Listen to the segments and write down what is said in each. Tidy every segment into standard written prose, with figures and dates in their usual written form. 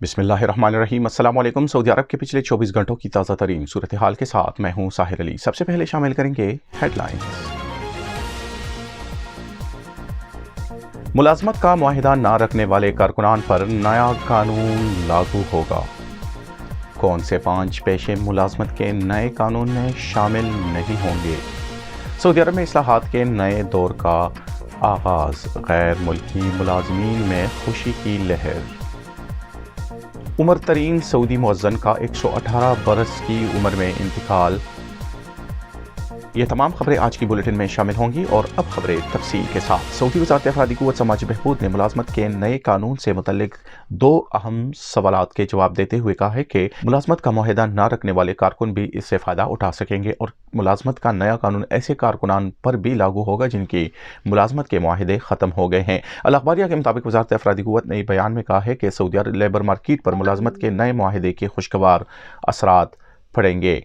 بسم اللہ الرحمن الرحیم۔ السلام علیکم۔ سعودی عرب کے پچھلے 24 گھنٹوں کی تازہ ترین صورتحال کے ساتھ میں ہوں ساحر علی۔ سب سے پہلے شامل کریں گے ہیڈ لائنز۔ ملازمت کا معاہدہ نہ رکھنے والے کارکنان پر نیا قانون لاگو ہوگا۔ کون سے 5 پیشے ملازمت کے نئے قانون میں شامل نہیں ہوں گے؟ سعودی عرب میں اصلاحات کے نئے دور کا آغاز، غیر ملکی ملازمین میں خوشی کی لہر۔ عمر ترین سعودی مؤذن کا 118 برس کی عمر میں انتقال۔ یہ تمام خبریں آج کی بلیٹن میں شامل ہوں گی، اور اب خبریں تفصیل کے ساتھ۔ سعودی وزارت افرادی قوت سماجی بہبود نے ملازمت کے نئے قانون سے متعلق 2 اہم سوالات کے جواب دیتے ہوئے کہا ہے کہ ملازمت کا معاہدہ نہ رکھنے والے کارکن بھی اس سے فائدہ اٹھا سکیں گے، اور ملازمت کا نیا قانون ایسے کارکنان پر بھی لاگو ہوگا جن کی ملازمت کے معاہدے ختم ہو گئے ہیں۔ الاخباریہ کے مطابق وزارت افرادی قوت نے بیان میں کہا ہے کہ سعودی لیبر مارکیٹ پر ملازمت کے نئے معاہدے کے خوشگوار اثرات پڑیں گے۔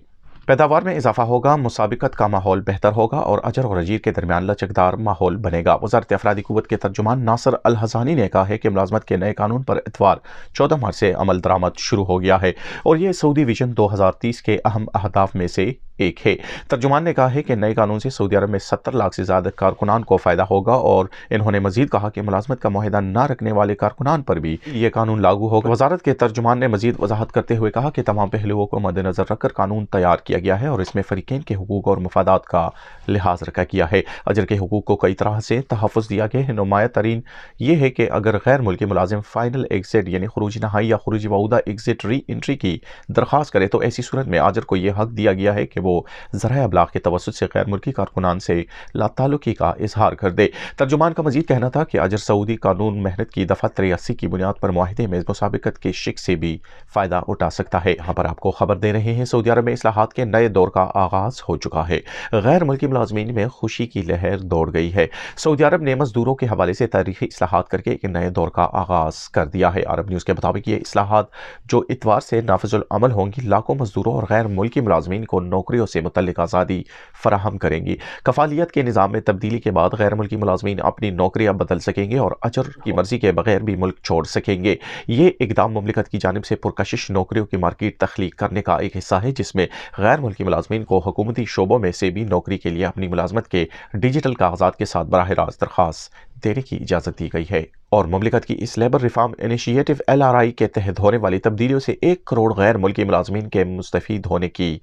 پیداوار میں اضافہ ہوگا، مسابقت کا ماحول بہتر ہوگا، اور اجر اور اجیر کے درمیان لچکدار ماحول بنے گا۔ وزارت افرادی قوت کے ترجمان ناصر الحزانی نے کہا ہے کہ ملازمت کے نئے قانون پر اتوار 14 مارچ سے عمل درآمد شروع ہو گیا ہے، اور یہ سعودی ویژن 2030 کے اہم اہداف میں سے ایک ہے۔ ترجمان نے کہا ہے کہ نئے قانون سے سعودی عرب میں 70 لاکھ سے زیادہ کارکنان کو فائدہ ہوگا، اور انہوں نے مزید کہا کہ ملازمت کا معاہدہ نہ رکھنے والے کارکنان پر بھی یہ قانون لاگو ہوگا۔ وزارت کے ترجمان نے مزید وضاحت کرتے ہوئے کہا کہ تمام پہلوؤں کو مد نظر رکھ کر قانون تیار کیا گیا ہے، اور اس میں فریقین کے حقوق اور مفادات کا لحاظ رکھا گیا ہے۔ اجر کے حقوق کو کئی طرح سے تحفظ دیا گیا ہے۔ نمایاں ترین یہ ہے کہ اگر غیر ملکی ملازم فائنل ایگزٹ یعنی خروج نہائی یا خروج وعودہ ایگزٹ ری انٹری کی درخواست کرے تو ایسی صورت میں اجر کو یہ حق دیا گیا ہے کہ وہ ذرائع ابلاغ کے توسط سے غیر ملکی کارکنان سے لا تعلقی کا اظہار کر دے۔ ترجمان کا مزید کہنا تھا کہ اجر سعودی قانون محنت کی دفعہ 83 کی بنیاد پر معاہدے میں مسابقت کے شق سے بھی فائدہ اٹھا سکتا ہے۔ یہاں پر آپ کو خبر دے رہے ہیں، سعودی عرب میں اصلاحات کے نئے دور کا آغاز ہو چکا ہے۔ غیر ملکی ملازمین میں خوشی کی لہر دوڑ گئی ہے۔ سعودی عرب نے مزدوروں کے حوالے سے تاریخی اصلاحات کر کے ایک نئے دور کا آغاز کر دیا ہے۔ عرب نیوز کے مطابق یہ اصلاحات جو اتوار سے نافذ العمل ہوں گی، لاکھوں مزدوروں اور غیر ملکی ملازمین کو نوکریوں سے متعلق آزادی فراہم کریں گی۔ کفالیت کے نظام میں تبدیلی کے بعد غیر ملکی ملازمین اپنی نوکریاں بدل سکیں گے اور اجر کی مرضی کے بغیر بھی ملک چھوڑ سکیں گے۔ یہ اقدام مملکت کی جانب سے پرکشش نوکریوں کی مارکیٹ تخلیق کرنے کا ایک حصہ ہے، جس میں غیر ملکی ملازمین کو حکومتی شعبوں میں سے بھی نوکری کے لیے اپنی ملازمت کے ڈیجیٹل کاغذات کے ساتھ براہ راست درخواست دینے کی اجازت دی گئی ہے، اور مملکت کی اس لیبر ریفارم انیشیٹو LRI کے تحت ہونے والی تبدیلیوں سے 1 کروڑ غیر ملکی ملازمین کے مستفید ہونے کی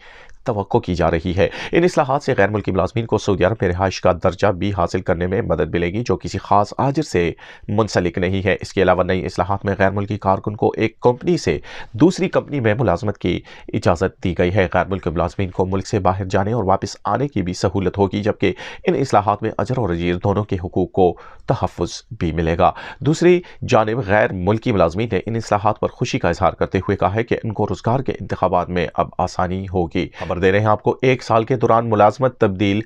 توقع کی جا رہی ہے۔ ان اصلاحات سے غیر ملکی ملازمین کو سعودی عرب میں رہائش کا درجہ بھی حاصل کرنے میں مدد ملے گی، جو کسی خاص آجر سے منسلک نہیں ہے۔ اس کے علاوہ نئی اصلاحات میں غیر ملکی کارکن کو ایک کمپنی سے دوسری کمپنی میں ملازمت کی اجازت دی گئی ہے۔ غیر ملکی ملازمین کو ملک سے باہر جانے اور واپس آنے کی بھی سہولت ہوگی، جبکہ ان اصلاحات میں اجر اور اجیر دونوں کے حقوق کو تحفظ بھی ملے گا۔ دوسری جانب غیر ملکی ملازمین نے ان اصلاحات پر خوشی کا اظہار کرتے ہوئے کہا ہے کہ ان کو روزگار کے انتخابات میں اب آسانی ہوگی۔ خبر دے رہے ہیں آپ کو، 1 سال کے دوران ملازمت تبدیل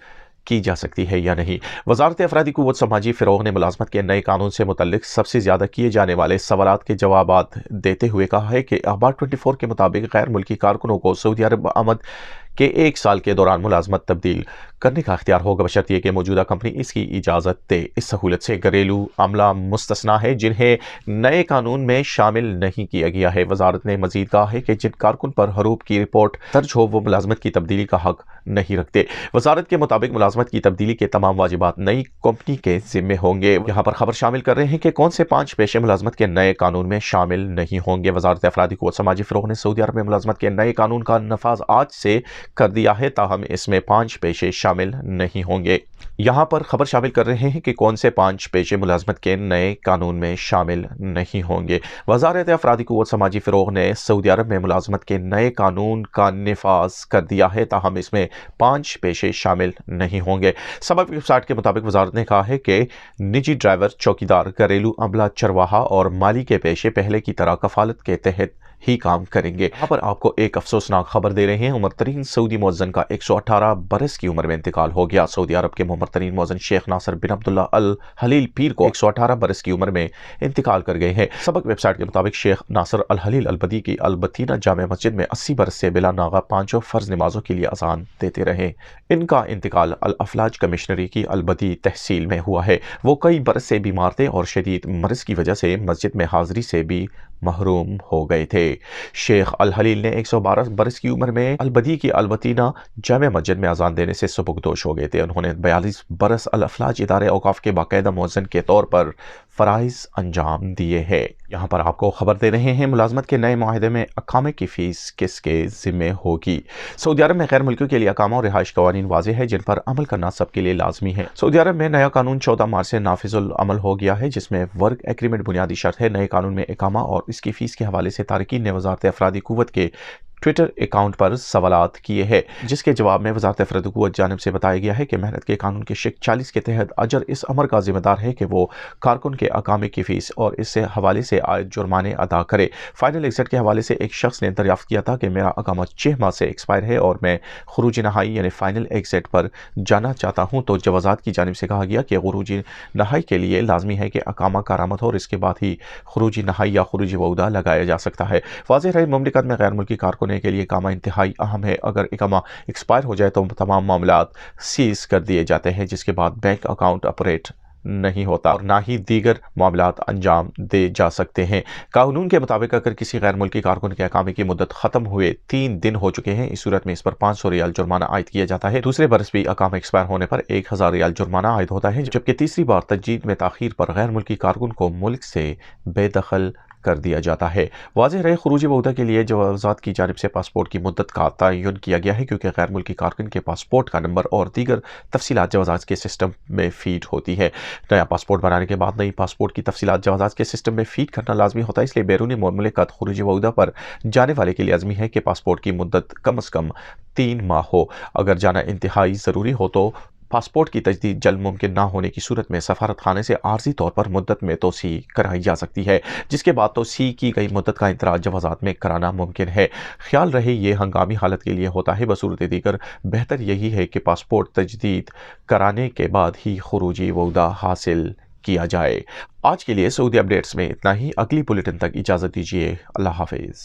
کی جا سکتی ہے یا نہیں۔ وزارت افرادی قوت سماجی فروغ نے ملازمت کے نئے قانون سے متعلق سب سے زیادہ کیے جانے والے سوالات کے جوابات دیتے ہوئے کہا ہے کہ اخبار 24 کے مطابق غیر ملکی کارکنوں کو سعودی عرب آمد کے 1 سال کے دوران ملازمت تبدیل کرنے کا اختیار ہوگا، بشرط یہ کہ موجودہ کمپنی اس کی اجازت دے۔ اس سہولت سے گھریلو عملہ مستثنیٰ ہے جنہیں نئے قانون میں شامل نہیں کیا گیا ہے۔ وزارت نے مزید کہا ہے کہ جن کارکن پر حروب کی رپورٹ درج ہو وہ ملازمت کی تبدیلی کا حق نہیں رکھتے۔ وزارت کے مطابق ملازمت کی تبدیلی کے تمام واجبات نئی کمپنی کے ذمہ ہوں گے۔ یہاں پر خبر شامل کر رہے ہیں کہ کون سے 5 پیشے ملازمت کے نئے قانون میں شامل نہیں ہوں گے۔ وزارت افرادی قوت سماجی فروغ نے سعودی عرب میں ملازمت کے نئے قانون کا نفاذ آج سے کر دیا ہے، تاہم اس میں 5 پیشے شامل نہیں ہوں گے۔ یہاں پر خبر شامل کر رہے ہیں کہ کون سے 5 پیشے ملازمت کے نئے قانون میں شامل نہیں ہوں گے۔ وزارت افرادی قوت سماجی فروغ نے سعودی عرب میں ملازمت کے نئے قانون کا نفاذ کر دیا ہے، تاہم اس میں 5 پیشے شامل نہیں ہوں گے۔ سبق ویب سائٹ کے مطابق وزارت نے کہا ہے کہ نجی ڈرائیور، چوکیدار، گھریلو عملہ، چرواہا اور مالی کے پیشے پہلے کی طرح کفالت کے تحت ہی کام کریں گے۔ یہاں پر آپ کو ایک افسوسناک خبر دے رہے ہیں، عمر ترین سعودی مؤذن کا 118 برس کی عمر میں انتقال ہو گیا۔ سعودی عرب کے عمر ترین مؤذن شیخ ناصر بن عبداللہ الحلیل پیر کو 118 برس کی عمر میں انتقال کر گئے ہیں۔ سبق ویب سائٹ کے مطابق شیخ ناصر الحلیل البدی کی البتینہ جامع مسجد میں 80 برس سے بلا ناغہ 5 فرض نمازوں کے لیے اذان دیتے رہے۔ ان کا انتقال الافلاج کمشنری کی البدی تحصیل میں ہوا ہے۔ وہ کئی برس سے بیمار تھے اور شدید مرض کی وجہ سے مسجد میں حاضری سے بھی محروم ہو گئے تھے۔ شیخ الحلیل نے 112 برس کی عمر میں البدی کی البتینہ جامع مسجد میں اذان دینے سے سبکدوش ہو گئے تھے۔ انہوں نے 42 برس الافلاج ادارے اوقاف کے باقاعدہ مؤذن کے طور پر فرائض انجام دیے ہیں۔ یہاں پر آپ کو خبر دے رہے ہیں، ملازمت کے نئے معاہدے میں اقامے کی فیس کس کے ذمہ ہوگی؟ سعودی عرب میں غیر ملکیوں کے لیے اقامہ اور رہائش قوانین واضح ہے جن پر عمل کرنا سب کے لیے لازمی ہے۔ سعودی عرب میں نیا قانون 14 مارچ سے نافذ العمل ہو گیا ہے، جس میں ورک ایگریمنٹ بنیادی شرط ہے۔ نئے قانون میں اقامہ اور اس کی فیس کے حوالے سے تارکین نے وزارت افرادی قوت کے ٹویٹر اکاؤنٹ پر سوالات کیے ہیں، جس کے جواب میں وزارت افرادی قوت جانب سے بتایا گیا ہے کہ محنت کے قانون کے شق 40 کے تحت اجر اس امر کا ذمہ دار ہے کہ وہ کارکن کے اقامے کی فیس اور اس سے حوالے سے عائد جرمانے ادا کرے۔ فائنل ایگزٹ کے حوالے سے ایک شخص نے دریافت کیا تھا کہ میرا اقامہ 6 ماہ سے ایکسپائر ہے اور میں خروجی نہائی یعنی فائنل ایگزٹ پر جانا چاہتا ہوں، تو جوازات کی جانب سے کہا گیا کہ خروجی نہائی کے لیے لازمی ہے کہ اقامہ کارآمد ہو اور اس کے بعد ہی خروجی نہائی یا خروجی وعدہ لگایا جا سکتا ہے۔ واضح رہے، مملکت میں غیر ملکی کارکنوں کے لیے اقامہ انتہائی اہم ہے۔ اگر اقامہ ایکسپائر ہو جائے تو تمام معاملات سیز کر دیے جاتے ہیں، جس کے بعد بینک اکاؤنٹ آپریٹ نہیں ہوتا اور نہ ہی دیگر معاملات انجام دے جا سکتے ہیں۔ قانون کے مطابق اگر کسی غیر ملکی کارکن کے اقامے کی مدت ختم ہوئے 3 دن ہو چکے ہیں، اس صورت میں اس پر 500 ریال جرمانہ عائد کیا جاتا ہے۔ دوسرے برس بھی اقامہ ایکسپائر ہونے پر 1000 ریال جرمانہ عائد ہوتا ہے، جبکہ تیسری بار تجدید میں تاخیر پر غیر ملکی کارکن کو ملک سے بے دخل کر دیا جاتا ہے۔ واضح رہے، خروجی وعدہ کے لیے جوازات کی جانب سے پاسپورٹ کی مدت کا تعین کیا گیا ہے، کیونکہ غیر ملکی کارکن کے پاسپورٹ کا نمبر اور دیگر تفصیلات جوازات کے سسٹم میں فیڈ ہوتی ہے۔ نیا پاسپورٹ بنانے کے بعد نئی پاسپورٹ کی تفصیلات جوازات کے سسٹم میں فیڈ کرنا لازمی ہوتا ہے، اس لیے بیرونی مملکت خروجی وعدہ پر جانے والے کے لیے لازمی ہے کہ پاسپورٹ کی مدت کم از کم 3 ماہ ہو۔ اگر جانا انتہائی ضروری ہو تو پاسپورٹ کی تجدید جلد ممکن نہ ہونے کی صورت میں سفارت خانے سے عارضی طور پر مدت میں توسیع کرائی جا سکتی ہے، جس کے بعد توسیع کی گئی مدت کا اندراج جوازات میں کرانا ممکن ہے۔ خیال رہے، یہ ہنگامی حالت کے لیے ہوتا ہے، بصورت دیگر بہتر یہی ہے کہ پاسپورٹ تجدید کرانے کے بعد ہی خروجی وعدہ حاصل کیا جائے۔ آج کے لیے سعودی اپڈیٹس میں اتنا ہی۔ اگلی بلیٹن تک اجازت دیجیے۔ اللہ حافظ۔